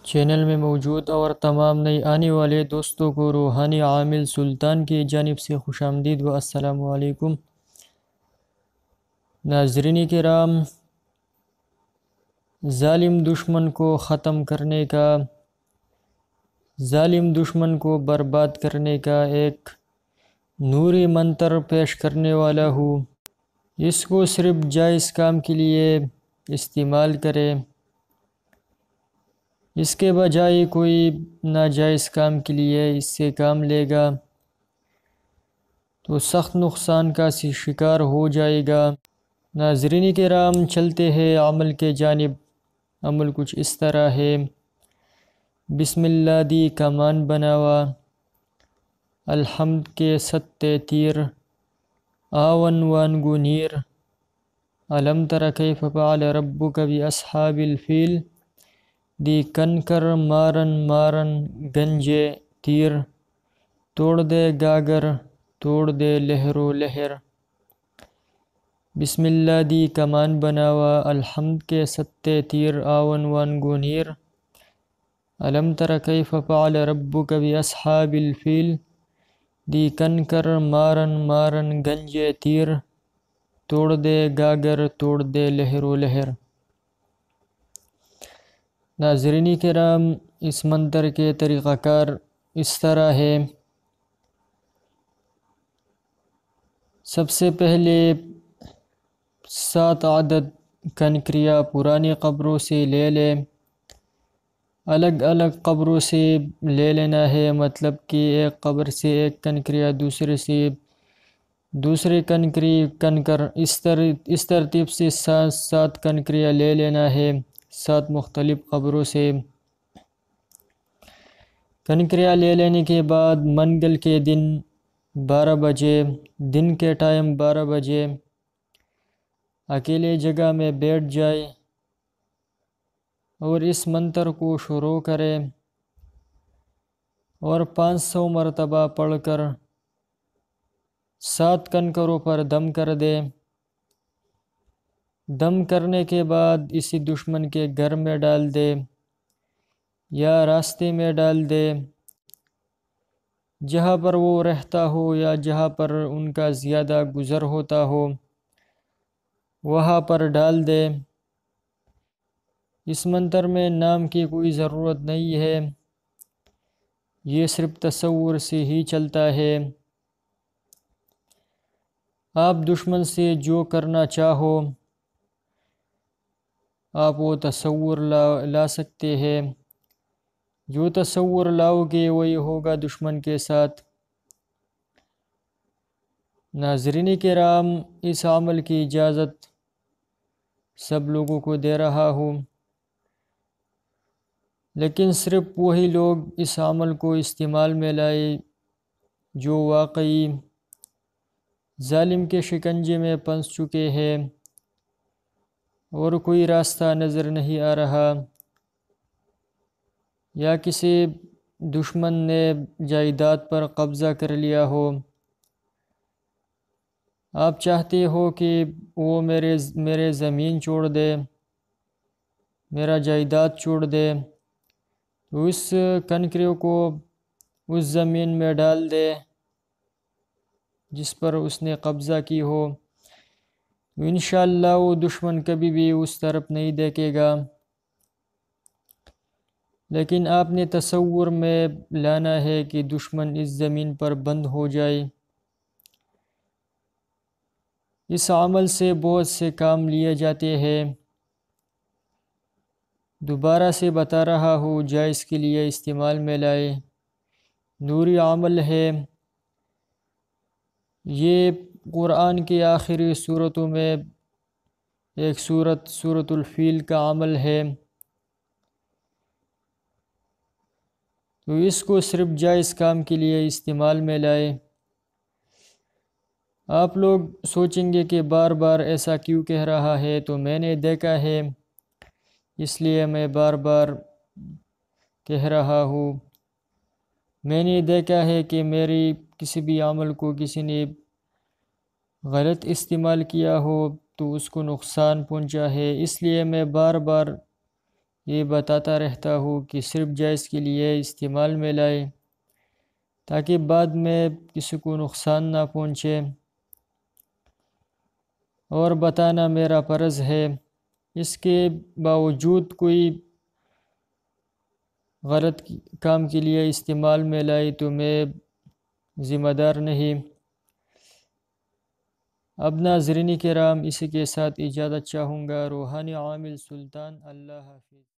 Channel میں موجود اور تمام نئے آنے والے دوستوں کو روحانی عامل سلطان کی جانب سے خوش آمدید و السلام علیکم۔ ناظرین کرام، ظالم دشمن کو ختم کرنے کا، ظالم دشمن کو برباد کرنے کا ایک نوری منتر پیش کرنے والا ہوں۔ اس کو صرف جائز کام کے لیے استعمال کرے، اس کے بجائے کوئی ناجائز کام کے لیے اس سے کام لے گا تو سخت نقصان کا شکار ہو جائے گا۔ ناظرین کرام، چلتے ہیں عمل کے جانب۔ عمل کچھ اس طرح ہے: بسم اللہ دی کمان بناوا، الحمد کے ستے تیر، آون وانگو نیر، علم تر کیف فعل ربک باصحاب الفیل، دی کنکر مارن مارن گنجے تیر، توڑ دے گاگر توڑ دے لہرو لہر۔ بسم اللہ دی کمان بناوا، الحمد کے ستے تیر، آون وانگو نیر، علم تر کیف فعل ربک باصحاب الفیل، دی کنکر مارن مارن گنجے تیر، توڑ دے گاگر توڑ دے لہرو لہر۔ ناظرین کرام، اس منتر کے طریقہ کار اس طرح ہے: سب سے پہلے 7 عدد کنکریاں پرانی قبروں سے لے لے، الگ الگ قبروں سے لے لینا ہے، مطلب کہ ایک قبر سے ایک کنکریاں، دوسرے سے دوسرے کنکر، اس ترتیب سے 7 کنکریاں لے لینا ہے 7 مختلف قبروں سے۔ کنکریاں لے لینے کے بعد منگل کے دن 12 بجے، دن کے ٹائم 12 بجے اکیلے جگہ میں بیٹھ جائے اور اس منتر کو شروع کرے اور 500 مرتبہ پڑھ کر 7 کنکروں پر دم کر دے۔ دم کرنے کے بعد اسی دشمن کے گھر میں ڈال دے یا راستے میں ڈال دے، جہاں پر وہ رہتا ہو یا جہاں پر ان کا زیادہ گزر ہوتا ہو وہاں پر ڈال دے۔ اس منتر میں نام کی کوئی ضرورت نہیں ہے، یہ صرف تصور سے ہی چلتا ہے۔ آپ دشمن سے جو کرنا چاہو آپ وہ تصور لا سکتے ہیں، جو تصور لاؤ گے وہی ہوگا دشمن کے ساتھ۔ ناظرین کرام، اس عمل کی اجازت سب لوگوں کو دے رہا ہوں، لیکن صرف وہی لوگ اس عمل کو استعمال میں لائے جو واقعی ظالم کے شکنجے میں پھنس چکے ہیں اور کوئی راستہ نظر نہیں آ رہا، یا کسی دشمن نے جائیداد پر قبضہ کر لیا ہو، آپ چاہتے ہو کہ وہ میرے زمین چھوڑ دے، میرا جائیداد چھوڑ دے، تو اس کنکریوں کو اس زمین میں ڈال دے جس پر اس نے قبضہ کی ہو، تو انشاءاللہ وہ دشمن کبھی بھی اس طرف نہیں دیکھے گا۔ لیکن آپ نے تصور میں لانا ہے کہ دشمن اس زمین پر بند ہو جائے۔ اس عمل سے بہت سے کام لیے جاتے ہیں، دوبارہ سے بتا رہا ہوں، جائز کے لیے استعمال میں لائے، نوری عمل ہے۔ یہ قرآن کی آخری صورتوں میں ایک سورۃ الفیل کا عمل ہے، تو اس کو صرف جائز کام کے لیے استعمال میں لائے۔ آپ لوگ سوچیں گے کہ بار بار ایسا کیوں کہہ رہا ہے، تو میں نے دیکھا ہے اس لیے میں بار بار کہہ رہا ہوں۔ میں نے دیکھا ہے کہ میری کسی بھی عمل کو کسی نے غلط استعمال کیا ہو تو اس کو نقصان پہنچا ہے، اس لیے میں بار بار یہ بتاتا رہتا ہوں کہ صرف جائز کے لیے استعمال میں لائے تاکہ بعد میں کسی کو نقصان نہ پہنچے، اور بتانا میرا فرض ہے۔ اس کے باوجود کوئی غلط کام کے لیے استعمال میں لائی تو میں ذمہ دار نہیں۔ اب ناظرین کرام، اسی کے ساتھ اجازت چاہوں گا۔ روحانی عامل سلطان، اللہ حافظ۔